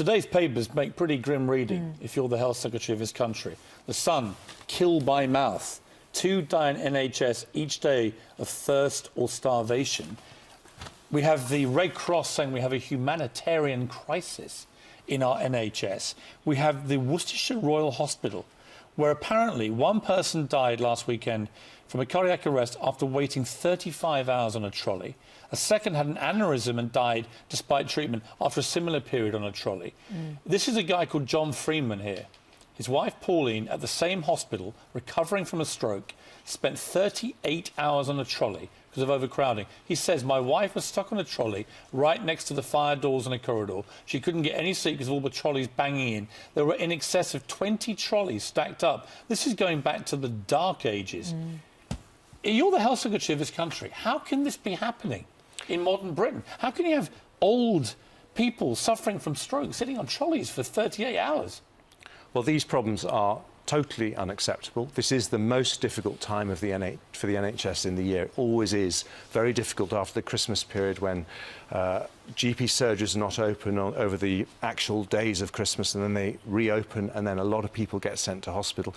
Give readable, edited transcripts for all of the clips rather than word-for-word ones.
today's papers make pretty grim reading if you're the health secretary of this country. The Sun, killed by mouth. 2 die in NHS each day of thirst or starvation. We have the Red Cross saying we have a humanitarian crisis in our NHS. We have the Worcestershire Royal Hospital, where apparently one person died last weekend from a cardiac arrest after waiting 35 hours on a trolley. A second had an aneurysm and died despite treatment after a similar period on a trolley. This is a guy called John Freeman here. His wife Pauline, at the same hospital, recovering from a stroke, spent 38 hours on a trolley because of overcrowding. He says, my wife was stuck on a trolley right next to the fire doors in a corridor. She couldn't get any sleep because of all the trolleys banging in. There were in excess of 20 trolleys stacked up. This is going back to the dark ages. You're the health secretary of this country. How can this be happening in modern Britain? How can you have old people suffering from stroke sitting on trolleys for 38 hours? Well, these problems are totally unacceptable. This is the most difficult time of for the NHS in the year. It always is very difficult after the Christmas period when GP surgeries are not open over the actual days of Christmas, and then they reopen, and then a lot of people get sent to hospital.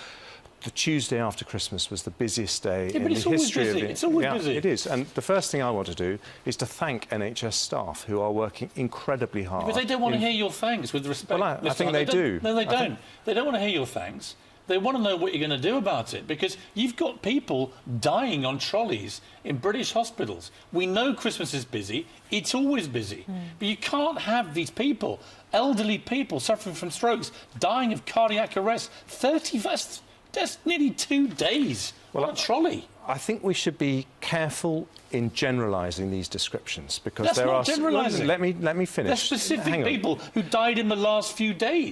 The Tuesday after Christmas was the busiest day in the history of it. It's always busy. It is. And the first thing I want to do is to thank NHS staff who are working incredibly hard. But they don't want to hear your thanks, with respect. Well, I think they do. No, they don't. They don't want to hear your thanks. They want to know what you're going to do about it, because you've got people dying on trolleys in British hospitals. We know Christmas is busy. It's always busy. But you can't have these people, elderly people suffering from strokes, dying of cardiac arrest. That's nearly 2 days on a trolley. I think we should be careful in generalising these descriptions, because That's there not are... generalising. Let me finish. There's specific people who died in the last few days.